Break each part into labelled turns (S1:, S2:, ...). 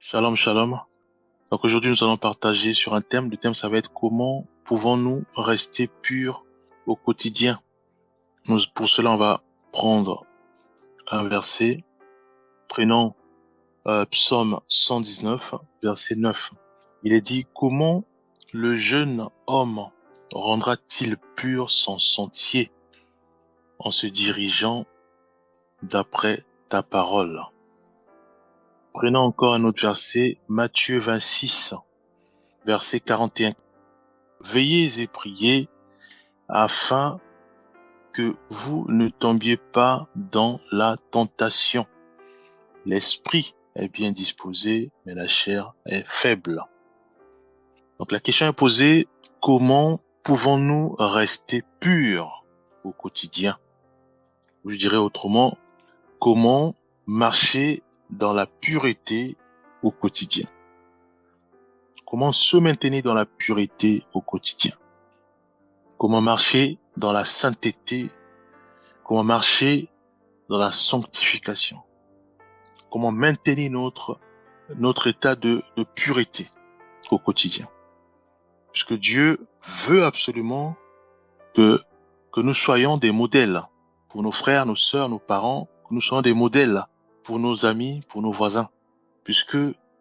S1: Shalom, shalom. Donc aujourd'hui, nous allons partager sur un thème. Le thème, ça va être comment pouvons-nous rester purs au quotidien. Pour cela, on va prendre un verset. Prenons Psaume 119, verset 9. Il est dit, comment le jeune homme rendra-t-il pur son sentier en se dirigeant d'après ta parole? Prenons encore un autre verset, Matthieu 26, verset 41. Veillez et priez afin que vous ne tombiez pas dans la tentation. L'esprit est bien disposé, mais la chair est faible. Donc la question est posée, comment pouvons-nous rester purs au quotidien? Je dirais autrement, comment marcher dans la pureté au quotidien? Comment se maintenir dans la pureté au quotidien? Comment marcher dans la sainteté? Comment marcher dans la sanctification? Comment maintenir notre état de pureté au quotidien? Puisque Dieu veut absolument que nous soyons des modèles pour nos frères, nos sœurs, nos parents, que nous soyons des modèles pour nos amis, pour nos voisins. Puisque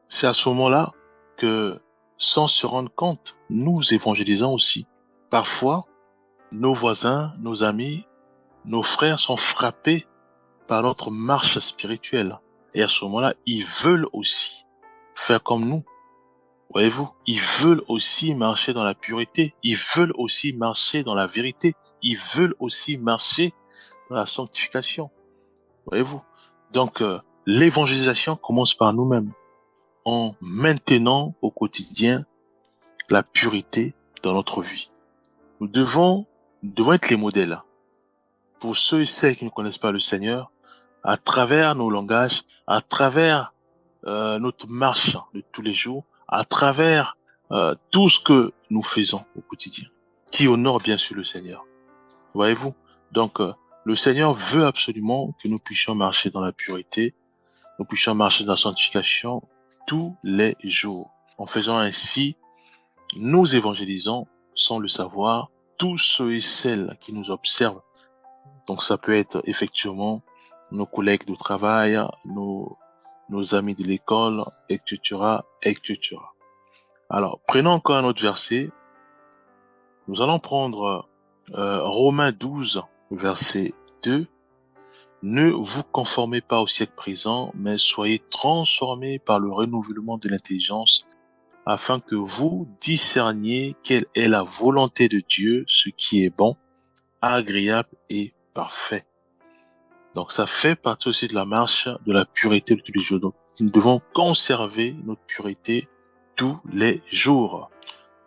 S1: c'est à ce moment-là que, sans se rendre compte, nous évangélisons aussi. Parfois, nos voisins, nos amis, nos frères sont frappés par notre marche spirituelle. Et à ce moment-là, ils veulent aussi faire comme nous. Voyez-vous, ils veulent aussi marcher dans la pureté. Ils veulent aussi marcher dans la vérité. Ils veulent aussi marcher dans la sanctification. Voyez-vous. Donc, l'évangélisation commence par nous-mêmes, en maintenant au quotidien la pureté dans notre vie. Nous devons être les modèles pour ceux et celles qui ne connaissent pas le Seigneur, à travers nos langages, à travers notre marche de tous les jours, à travers tout ce que nous faisons au quotidien, qui honore bien sûr le Seigneur. Voyez-vous? Donc, le Seigneur veut absolument que nous puissions marcher dans la pureté, nous puissions marcher dans la sanctification tous les jours. En faisant ainsi, nous évangélisons sans le savoir tous ceux et celles qui nous observent. Donc, ça peut être effectivement nos collègues de travail, nos amis de l'école, etc., etc. Alors, prenons encore un autre verset. Nous allons prendre Romains 12, verset 2. Ne vous conformez pas au siècle présent, mais soyez transformés par le renouvellement de l'intelligence, afin que vous discerniez quelle est la volonté de Dieu, ce qui est bon, agréable et parfait. Donc ça fait partie aussi de la marche de la pureté de tous les jours. Donc nous devons conserver notre pureté tous les jours.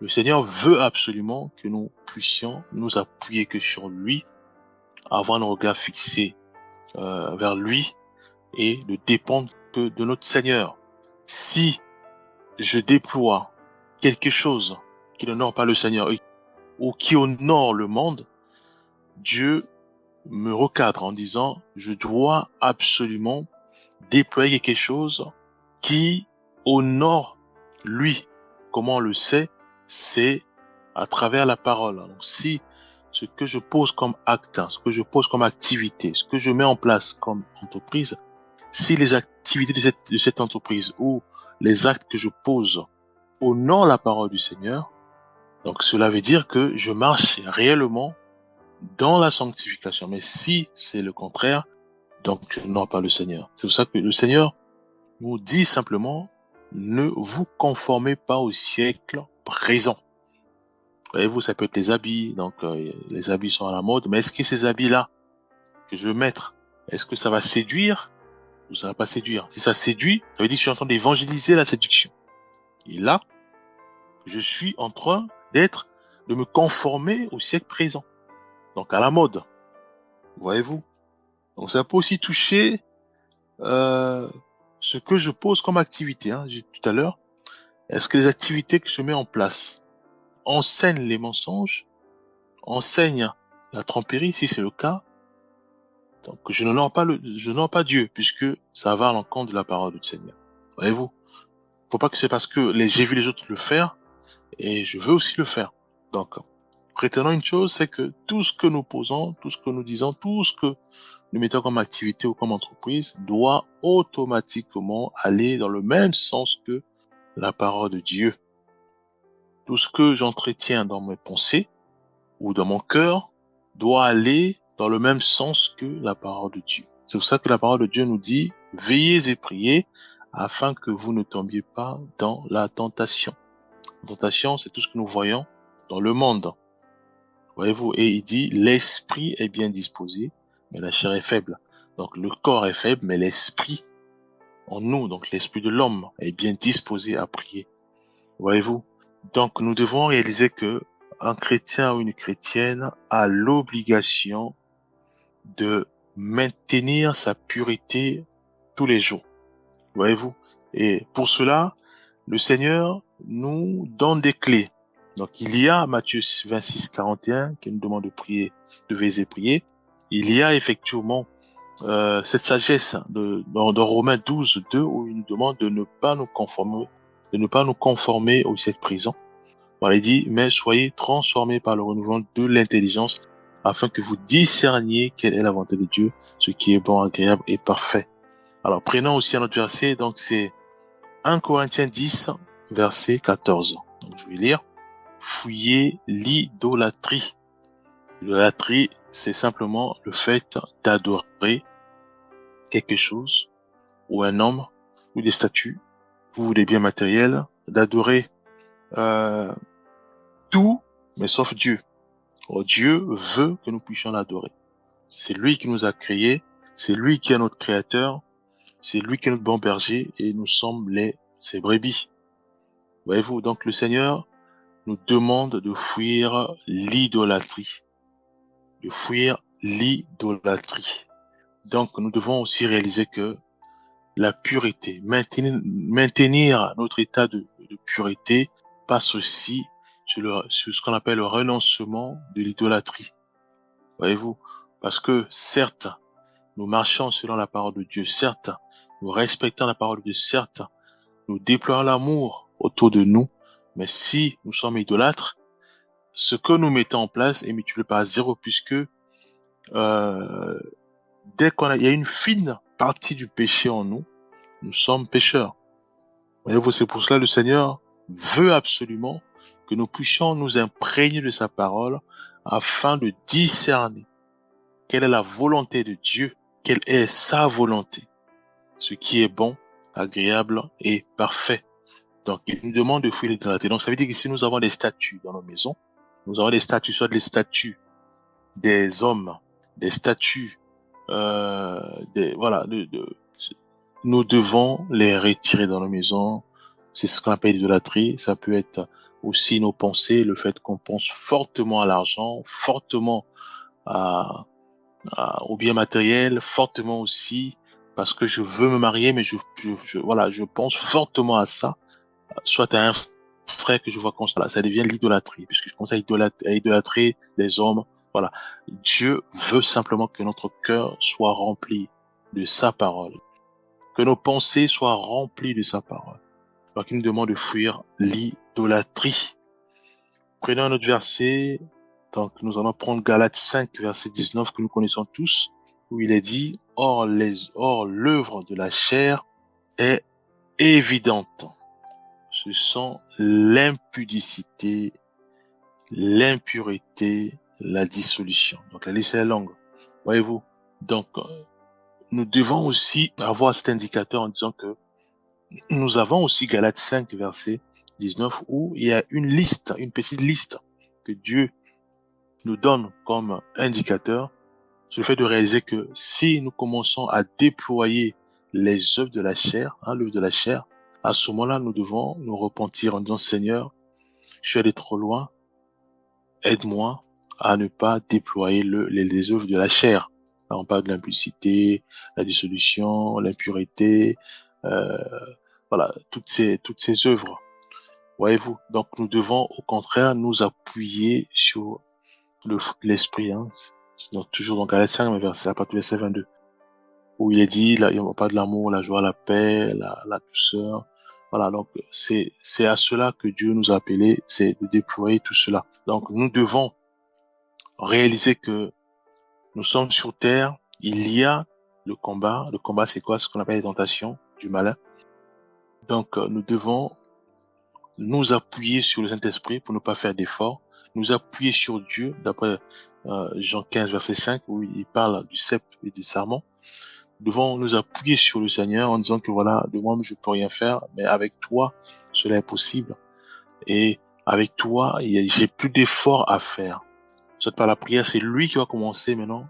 S1: Le Seigneur veut absolument que nous puissions nous appuyer que sur lui, avoir nos regards fixés vers lui et ne dépendre que de notre Seigneur. Si je déploie quelque chose qui n'honore pas le Seigneur ou qui honore le monde, Dieu me recadre en disant, je dois absolument déployer quelque chose qui honore lui. Comment on le sait? C'est à travers la parole. Donc, si ce que je pose comme acte, ce que je pose comme activité, ce que je mets en place comme entreprise, si les activités de cette entreprise ou les actes que je pose honorent la parole du Seigneur, donc cela veut dire que je marche réellement dans la sanctification. Mais si c'est le contraire, donc je n'honore pas le Seigneur. C'est pour ça que le Seigneur nous dit simplement, ne vous conformez pas au siècle présent. Voyez-vous, ça peut être les habits, donc les habits sont à la mode, mais est-ce que ces habits-là que je veux mettre, est-ce que ça va séduire ou ça va pas séduire? Si ça séduit, ça veut dire que je suis en train d'évangéliser la séduction. Et là, je suis en train de me conformer au siècle présent, donc à la mode. Voyez-vous? Donc ça peut aussi toucher ce que je pose comme activité. J'ai dit tout à l'heure, est-ce que les activités que je mets en place enseignent les mensonges, enseignent la tromperie, si c'est le cas? Donc je n'honore pas Dieu, puisque ça va à l'encontre de la parole du Seigneur. Voyez-vous? Faut pas que c'est parce que j'ai vu les autres le faire et je veux aussi le faire. Donc, retenons une chose, c'est que tout ce que nous posons, tout ce que nous disons, tout ce que nous mettons comme activité ou comme entreprise doit automatiquement aller dans le même sens que la parole de Dieu. Tout ce que j'entretiens dans mes pensées ou dans mon cœur doit aller dans le même sens que la parole de Dieu. C'est pour ça que la parole de Dieu nous dit, veillez et priez afin que vous ne tombiez pas dans la tentation. La tentation, c'est tout ce que nous voyons dans le monde. Voyez-vous, et il dit, l'esprit est bien disposé, mais la chair est faible. Donc le corps est faible, mais l'esprit en nous, donc l'esprit de l'homme, est bien disposé à prier. Voyez-vous? Donc nous devons réaliser que un chrétien ou une chrétienne a l'obligation de maintenir sa pureté tous les jours. Voyez-vous? Et pour cela, le Seigneur nous donne des clés. Donc il y a Matthieu 26, 41 qui nous demande de prier, de veiller et prier. Il y a effectivement cette sagesse dans Romains 12, 2 où il nous demande de ne pas nous conformer au siècle présent. Voilà, il dit, mais soyez transformés par le renouvellement de l'intelligence afin que vous discerniez quelle est la volonté de Dieu, ce qui est bon, agréable et parfait. Alors, prenons aussi un autre verset, donc c'est 1 Corinthiens 10, verset 14. Donc, je vais lire. Fuyez l'idolâtrie. L'idolâtrie, c'est simplement le fait d'adorer quelque chose, ou un homme, ou des statues, ou des biens matériels, d'adorer tout, mais sauf Dieu. Or, Dieu veut que nous puissions l'adorer. C'est lui qui nous a créés, c'est lui qui est notre créateur, c'est lui qui est notre bon berger, et nous sommes ses brebis. Voyez-vous, donc le Seigneur nous demande de fuir l'idolâtrie. De fuir l'idolâtrie. Donc nous devons aussi réaliser que la pureté, maintenir notre état de pureté passe aussi sur ce qu'on appelle le renoncement de l'idolâtrie. Voyez-vous, parce que certes, nous marchons selon la parole de Dieu, certes, nous respectons la parole de Dieu, certes, nous déployons l'amour autour de nous, mais si nous sommes idolâtres, ce que nous mettons en place est multiplié par 0 puisque dès il y a une fine partie du péché en nous, nous sommes pécheurs. Voyez-vous, c'est pour cela que le Seigneur veut absolument que nous puissions nous imprégner de sa parole afin de discerner quelle est la volonté de Dieu, quelle est sa volonté, ce qui est bon, agréable et parfait. Donc, il nous demande de fuir l'idolâtrie. Donc, ça veut dire que si nous avons des statues dans nos maisons, nous avons des statues, soit des statues des hommes, des statues, nous devons les retirer dans nos maisons. C'est ce qu'on appelle l'idolâtrie. Ça peut être aussi nos pensées, le fait qu'on pense fortement à l'argent, fortement au bien matériel, fortement aussi parce que je veux me marier, mais je pense fortement à ça, soit à un frère que je vois comme ça, ça devient l'idolâtrie, puisque je commence à idolâtrer les hommes. Voilà. Dieu veut simplement que notre cœur soit rempli de sa parole, que nos pensées soient remplies de sa parole. Donc il nous demande de fuir l'idolâtrie. Prenons un autre verset. Donc nous allons prendre Galates 5, verset 19, que nous connaissons tous, où il est dit, or l'œuvre de la chair est évidente. Ce sont l'impudicité, l'impureté, la dissolution. Donc la liste est longue. Voyez-vous. Donc nous devons aussi avoir cet indicateur en disant que nous avons aussi Galates 5, verset 19, où il y a une liste, une petite liste que Dieu nous donne comme indicateur, sur le fait de réaliser que si nous commençons à déployer les œuvres de la chair, l'œuvre de la chair, à ce moment-là, nous devons nous repentir en disant, Seigneur, je suis allé trop loin, aide-moi à ne pas déployer les œuvres de la chair. Là, on parle de l'impudicité, la dissolution, l'impureté, voilà, toutes ces œuvres. Voyez-vous? Donc, nous devons, au contraire, nous appuyer sur le fruit de l'esprit, Donc, toujours dans Galates 5, verset, à partir du verset 22, où il est dit, là, il n'y a pas de l'amour, la joie, la paix, la douceur, Voilà, donc c'est à cela que Dieu nous a appelés, c'est de déployer tout cela. Donc nous devons réaliser que nous sommes sur terre, il y a le combat. Le combat, c'est quoi? Ce qu'on appelle les tentations du malin. Donc nous devons nous appuyer sur le Saint-Esprit pour ne pas faire d'efforts, nous appuyer sur Dieu, d'après Jean 15, verset 5, où il parle du cep et du sarment. Nous devons nous appuyer sur le Seigneur en disant que voilà, de moi je peux rien faire, mais avec toi, cela est possible. Et avec toi, j'ai plus d'efforts à faire. Soit par la prière, c'est lui qui va commencer maintenant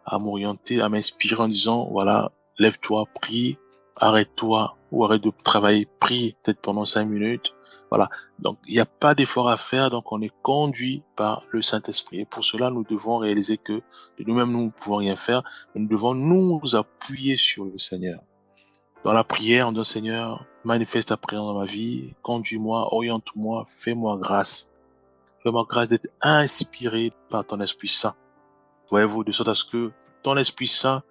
S1: à m'orienter, à m'inspirer en disant, voilà, lève-toi, prie, arrête-toi ou arrête de travailler, prie peut-être pendant 5 minutes. Voilà. Donc, il n'y a pas d'effort à faire, donc on est conduit par le Saint-Esprit. Et pour cela, nous devons réaliser que de nous-mêmes, nous ne pouvons rien faire, mais nous devons nous appuyer sur le Seigneur. Dans la prière, on dit, Seigneur, manifeste ta présence dans ma vie, conduis-moi, oriente-moi, fais-moi grâce. Fais-moi grâce d'être inspiré par ton Esprit Saint. Voyez-vous, de sorte à ce que ton Esprit Saint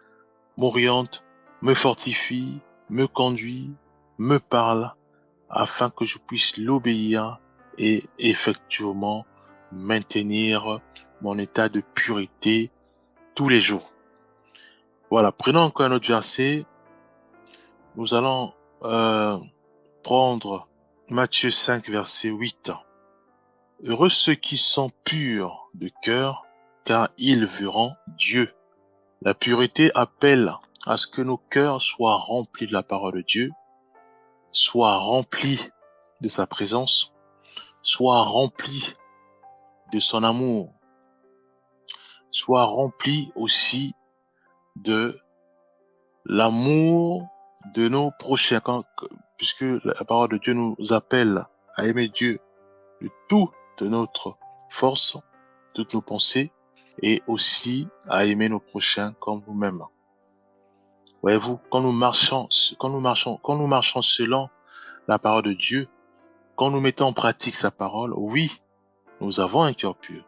S1: m'oriente, me fortifie, me conduit, me parle, afin que je puisse l'obéir et effectivement maintenir mon état de pureté tous les jours. Voilà, prenons encore un autre verset. Nous allons prendre Matthieu 5, verset 8. Heureux ceux qui sont purs de cœur, car ils verront Dieu. La pureté appelle à ce que nos cœurs soient remplis de la parole de Dieu, soient remplis de sa présence, soient remplis de son amour, soient remplis aussi de l'amour de nos prochains, puisque la parole de Dieu nous appelle à aimer Dieu de toute notre force, toutes nos pensées, et aussi à aimer nos prochains comme nous-mêmes. Voyez-vous, quand nous marchons selon la parole de Dieu, quand nous mettons en pratique sa parole, oui, nous avons un cœur pur.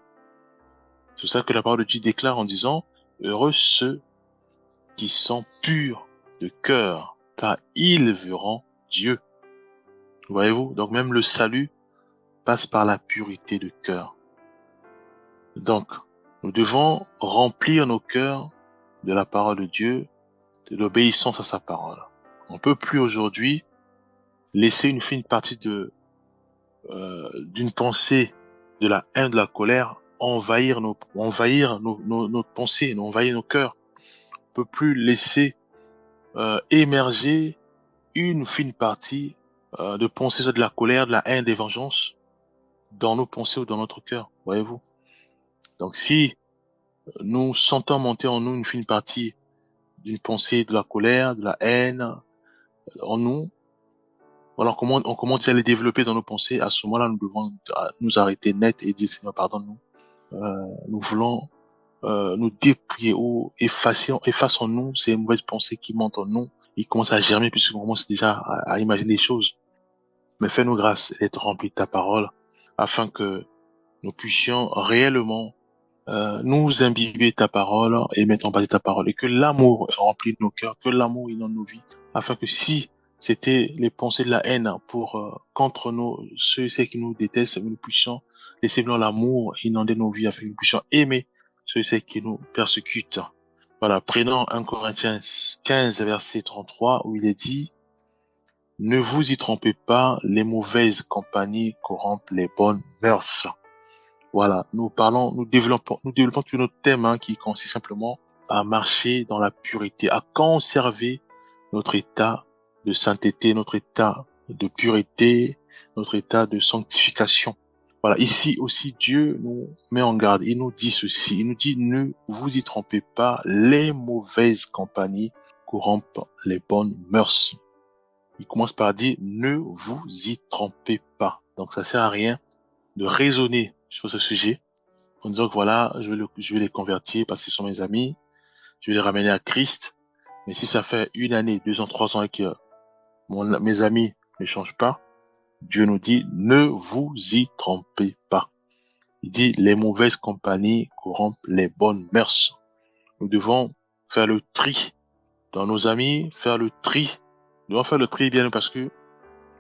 S1: C'est ça que la parole de Dieu déclare en disant, heureux ceux qui sont purs de cœur, car ils verront Dieu. Voyez-vous, donc même le salut passe par la pureté de cœur. Donc, nous devons remplir nos cœurs de la parole de Dieu, de l'obéissance à sa parole. On ne peut plus aujourd'hui laisser une fine partie d'une pensée, de la haine, de la colère, envahir nos pensées, envahir nos cœurs. On peut plus laisser émerger une fine partie de pensée, soit de la colère, de la haine, des vengeances, dans nos pensées ou dans notre cœur, voyez-vous. Donc si nous sentons monter en nous une fine partie d'une pensée, de la colère, de la haine en nous, voilà, on commence à les développer dans nos pensées. À ce moment-là, nous devons nous arrêter net et dire, Seigneur, pardonne-nous. Nous voulons nous dépouiller ou effaçons-nous ces mauvaises pensées qui montent en nous. Ils commencent à germer puisqu'on commence déjà à imaginer des choses. Mais fais-nous grâce d'être remplis de ta parole afin que nous puissions réellement nous imbiber ta parole et mettre en pratique ta parole et que l'amour remplisse nos cœurs, que l'amour inonde nos vies afin que si c'était les pensées de la haine pour contre ceux et celles qui nous détestent, nous puissions laisser blanc l'amour inonder nos vies afin que nous puissions aimer ceux et celles qui nous persécutent. Voilà, prenons 1 Corinthiens 15, verset 33, où il est dit, ne vous y trompez pas, les mauvaises compagnies corrompent les bonnes mœurs. Voilà, nous développons tout notre thème qui consiste simplement à marcher dans la pureté, à conserver notre état de sainteté, notre état de pureté, notre état de sanctification. Voilà, ici aussi Dieu nous met en garde, il nous dit ceci, il nous dit ne vous y trompez pas, les mauvaises compagnies corrompent les bonnes mœurs. Il commence par dire ne vous y trompez pas. Donc ça sert à rien de raisonner sur ce sujet en disant que voilà, je vais les convertir parce qu'ils sont mes amis, je vais les ramener à Christ. Mais si ça fait 1 année, 2 ans, 3 ans et que mes amis ne changent pas, Dieu nous dit ne vous y trompez pas. Il dit les mauvaises compagnies corrompent les bonnes mœurs. Nous devons faire le tri dans nos amis, faire le tri. Nous devons faire le tri bien parce que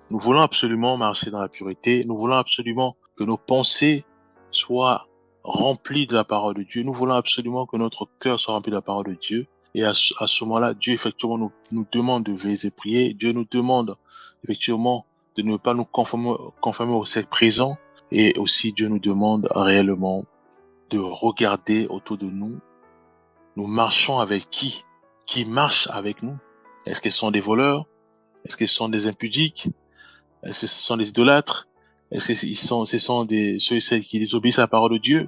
S1: Nous voulons absolument marcher dans la pureté. Nous voulons absolument que nos pensées soient remplies de la parole de Dieu. Nous voulons absolument que notre cœur soit rempli de la parole de Dieu. Et à ce moment-là, Dieu effectivement nous demande de veiller et prier. Dieu nous demande effectivement de ne pas nous conformer au siècle présent. Et aussi Dieu nous demande réellement de regarder autour de nous. Nous marchons avec qui? Qui marche avec nous? Est-ce qu'ils sont des voleurs? Est-ce qu'ils sont des impudiques? Est-ce que ce sont des idolâtres? Est-ce que ce sont ceux et celles qui désobéissent à la parole de Dieu?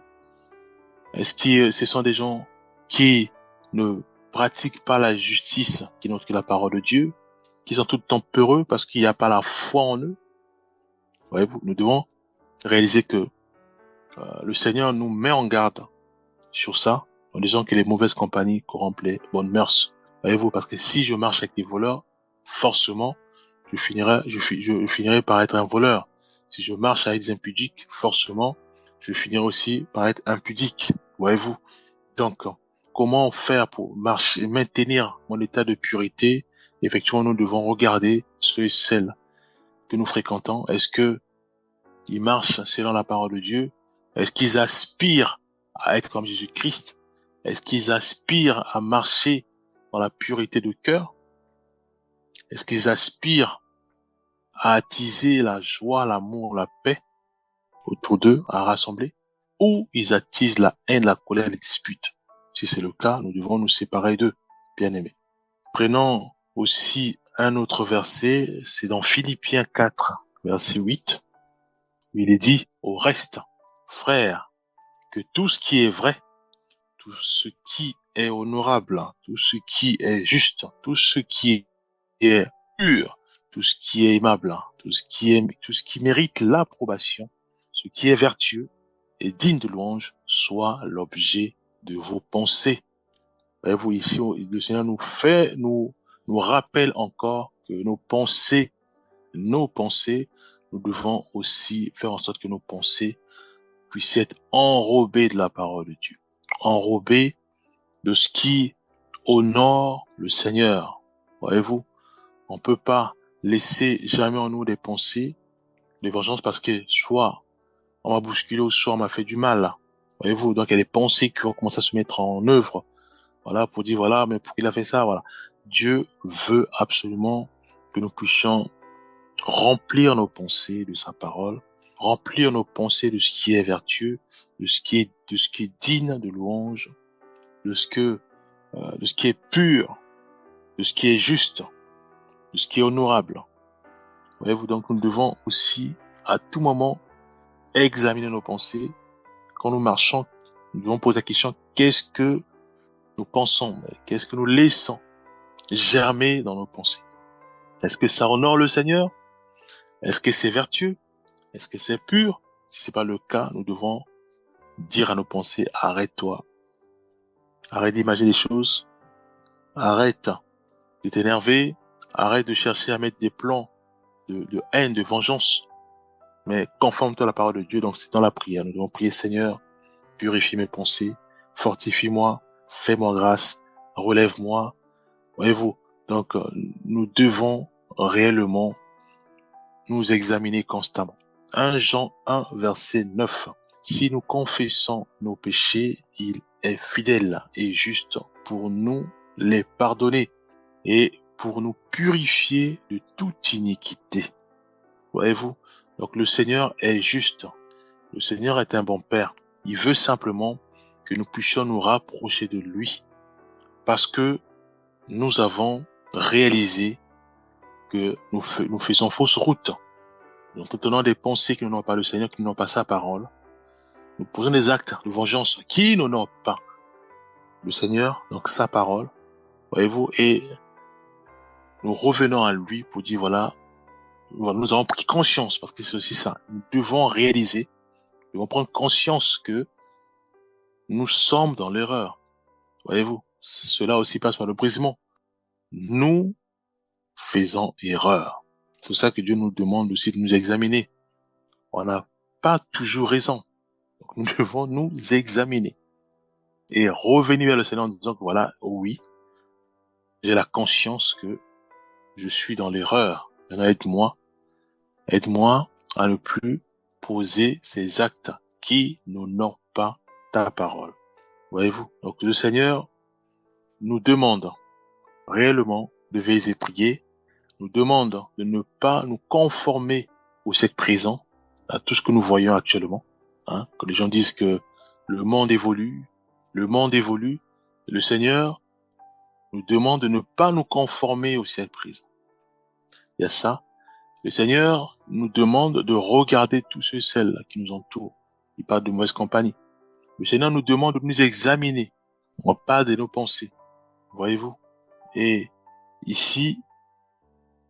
S1: Est-ce que ce sont des gens qui ne pratiquent pas la justice qui est la parole de Dieu, qui sont tout le temps peureux parce qu'il n'y a pas la foi en eux? Voyez-vous, nous devons réaliser que le Seigneur nous met en garde sur ça, en disant que les mauvaises compagnies corrompent les bonnes mœurs. Voyez-vous, parce que si je marche avec les voleurs, forcément, je finirai par être un voleur. Si je marche avec des impudiques, forcément, je finirai aussi par être impudique. Voyez-vous. Donc, comment faire pour marcher, maintenir mon état de pureté? Effectivement, nous devons regarder ceux et celles que nous fréquentons. Est-ce que ils marchent selon la parole de Dieu? Est-ce qu'ils aspirent à être comme Jésus-Christ? Est-ce qu'ils aspirent à marcher dans la pureté de cœur? Est-ce qu'ils aspirent à attiser la joie, l'amour, la paix autour d'eux, à rassembler? Ou ils attisent la haine, la colère, les disputes? Si c'est le cas, nous devons nous séparer d'eux, bien-aimés. Prenons aussi un autre verset, c'est dans Philippiens 4, verset 8, où il est dit, au reste, frères, que tout ce qui est vrai, tout ce qui est honorable, tout ce qui est juste, tout ce qui est pur, tout ce qui est aimable, tout ce qui mérite l'approbation, ce qui est vertueux et digne de louange, soit l'objet de vos pensées. Voyez-vous, ici, le Seigneur nous rappelle encore que nos pensées, nous devons aussi faire en sorte que nos pensées puissent être enrobées de la parole de Dieu, enrobées de ce qui honore le Seigneur. Voyez-vous, on peut pas laisser jamais en nous des pensées de vengeance parce que soit on m'a bousculé ou soit on m'a fait du mal. Voyez-vous, donc il y a des pensées qui vont commencer à se mettre en œuvre. Voilà, pour dire voilà, mais pourquoi il a fait ça, voilà. Dieu veut absolument que nous puissions remplir nos pensées de sa parole, remplir nos pensées de ce qui est vertueux, de ce qui est digne de louange, de ce qui est pur, de ce qui est juste, de ce qui est honorable. Voyez-vous, donc nous devons aussi, à tout moment, examiner nos pensées. Quand nous marchons, nous devons poser la question, qu'est-ce que nous pensons? Qu'est-ce que nous laissons germer dans nos pensées? Est-ce que ça honore le Seigneur? Est-ce que c'est vertueux? Est-ce que c'est pur? Si c'est pas le cas, nous devons dire à nos pensées, arrête-toi. Arrête d'imaginer des choses. Arrête de t'énerver. Arrête de chercher à mettre des plans de haine, de vengeance. Mais conforme-toi à la parole de Dieu, donc c'est dans la prière. Nous devons prier, Seigneur, purifie mes pensées, fortifie-moi, fais-moi grâce, relève-moi. Voyez-vous, donc nous devons réellement nous examiner constamment. 1 Jean 1, verset 9. Si nous confessons nos péchés, il est fidèle et juste pour nous les pardonner et pour nous purifier de toute iniquité. Voyez-vous? Donc le Seigneur est juste. Le Seigneur est un bon Père. Il veut simplement que nous puissions nous rapprocher de lui parce que nous avons réalisé que nous faisons fausse route. Nous tenons des pensées qui n'honorent pas le Seigneur, qui n'honorent pas sa parole. Nous posons des actes de vengeance qui n'honorent pas le Seigneur, donc sa parole. Voyez-vous? Et nous revenons à lui pour dire voilà, nous avons pris conscience, parce que c'est aussi ça. Nous devons réaliser, nous devons prendre conscience que nous sommes dans l'erreur. Voyez-vous? Cela aussi passe par le brisement. Nous faisons erreur. C'est pour ça que Dieu nous demande aussi de nous examiner. On n'a pas toujours raison. Donc nous devons nous examiner et revenir vers le Seigneur en disant que voilà, oui, j'ai la conscience que je suis dans l'erreur. Il y en a avec moi. Aide-moi à ne plus poser ces actes qui n'honorent pas ta parole. Voyez-vous? Donc le Seigneur nous demande réellement de veiller et prier, nous demande de ne pas nous conformer au siècle présent, à tout ce que nous voyons actuellement. Que les gens disent que le monde évolue, le monde évolue. Le Seigneur nous demande de ne pas nous conformer au siècle présent. Il y a ça. Le Seigneur nous demande de regarder tous ceux et celles qui nous entourent. Il parle de mauvaise compagnie. Le Seigneur nous demande de nous examiner. On parle de nos pensées. Voyez-vous? Et ici,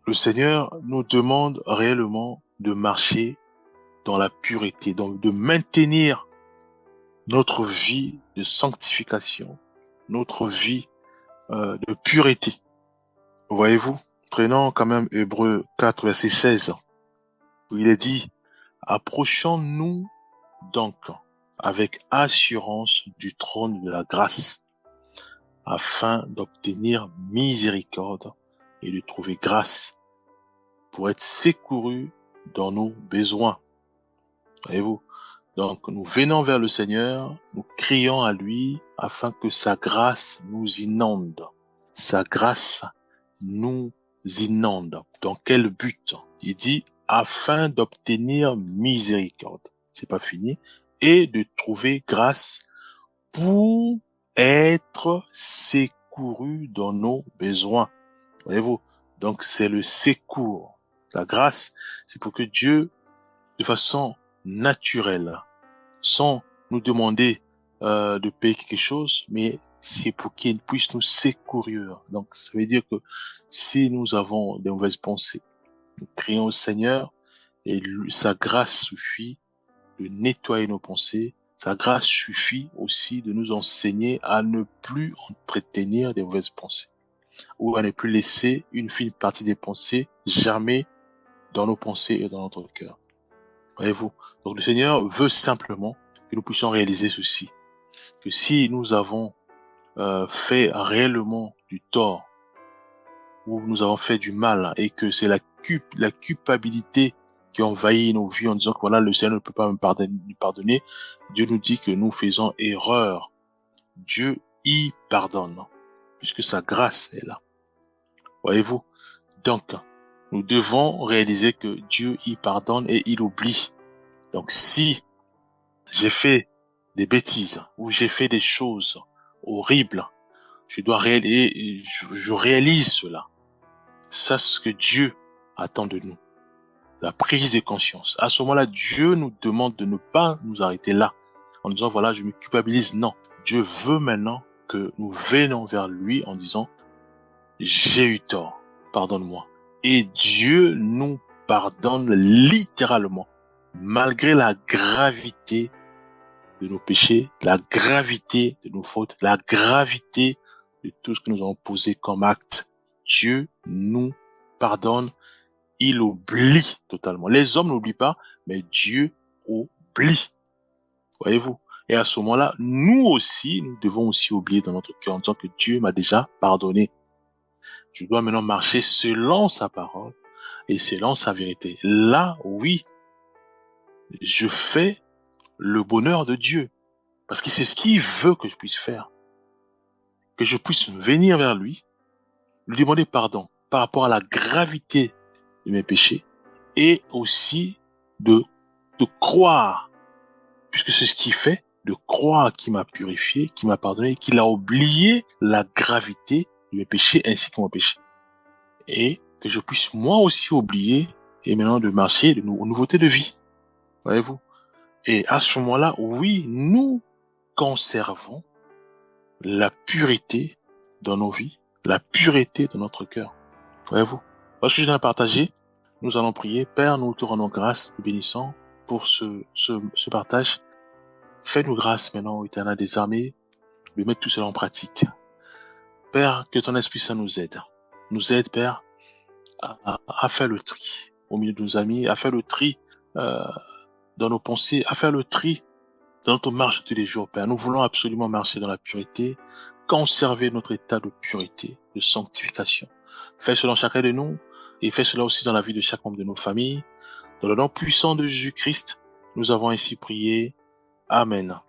S1: le Seigneur nous demande réellement de marcher dans la pureté, donc de maintenir notre vie de sanctification, notre vie de pureté. Voyez-vous? Prenons quand même Hébreux 4, verset 16, où il est dit, approchons-nous donc avec assurance du trône de la grâce, afin d'obtenir miséricorde et de trouver grâce pour être secourus dans nos besoins. Voyez-vous? Donc, nous venons vers le Seigneur, nous crions à lui afin que sa grâce nous inonde. Sa grâce nous inonde. Dans quel but? Il dit, afin d'obtenir miséricorde. C'est pas fini. Et de trouver grâce pour être secouru dans nos besoins. Voyez-vous? Donc, c'est le secours. La grâce, c'est pour que Dieu, de façon naturelle, sans nous demander de payer quelque chose, mais c'est pour qu'il puisse nous secourir. Donc, ça veut dire que si nous avons des mauvaises pensées, nous crions au Seigneur et sa grâce suffit de nettoyer nos pensées. Sa grâce suffit aussi de nous enseigner à ne plus entretenir des mauvaises pensées ou à ne plus laisser une fine partie des pensées germer dans nos pensées et dans notre cœur. Voyez-vous? Donc le Seigneur veut simplement que nous puissions réaliser ceci, que si nous avons fait réellement du tort ou nous avons fait du mal et que c'est la culpabilité qui envahit nos vies en disant que voilà, le Seigneur ne peut pas nous pardonner, Dieu nous dit que nous faisons erreur. Dieu y pardonne, puisque sa grâce est là. Voyez-vous? Donc, nous devons réaliser que Dieu y pardonne et il oublie. Donc, si j'ai fait des bêtises ou j'ai fait des choses horribles, je dois réaliser, je réalise cela. Ça, c'est ce que Dieu attend de nous. La prise de conscience. À ce moment-là, Dieu nous demande de ne pas nous arrêter là, en disant, voilà, je me culpabilise. Non. Dieu veut maintenant que nous venions vers lui en disant, j'ai eu tort, pardonne-moi. Et Dieu nous pardonne littéralement, malgré la gravité de nos péchés, la gravité de nos fautes, la gravité de tout ce que nous avons posé comme acte. Dieu nous pardonne, il oublie totalement. Les hommes n'oublient pas, mais Dieu oublie. Voyez-vous? Et à ce moment-là, nous aussi, nous devons aussi oublier dans notre cœur en disant que Dieu m'a déjà pardonné. Je dois maintenant marcher selon sa parole et selon sa vérité. Là, oui, je fais le bonheur de Dieu. Parce que c'est ce qu'il veut que je puisse faire. Que je puisse venir vers lui, lui demander pardon par rapport à la gravité de mes péchés et aussi de croire, puisque c'est ce qu'il fait, de croire qu'il m'a purifié, qu'il m'a pardonné, qu'il a oublié la gravité de mes péchés ainsi que mon péché. Et que je puisse moi aussi oublier et maintenant de marcher aux nouveautés de vie. Voyez-vous? Et à ce moment-là, oui, nous conservons la pureté dans nos vies, la pureté dans notre cœur. Voyez-vous? Parce que je viens de partager, nous allons prier. Père, nous te rendons grâce, nous bénissons pour ce partage. Fais-nous grâce maintenant, Éternel des armées, de mettre tout cela en pratique. Père, que ton Esprit Saint nous aide. Nous aide, Père, à faire le tri au milieu de nos amis, à faire le tri dans nos pensées, à faire le tri dans notre marche de tous les jours, Père. Nous voulons absolument marcher dans la pureté, conserver notre état de pureté, de sanctification. Fais cela dans chacun de nous et fais cela aussi dans la vie de chaque membre de nos familles. Dans le nom puissant de Jésus-Christ, nous avons ainsi prié. Amen.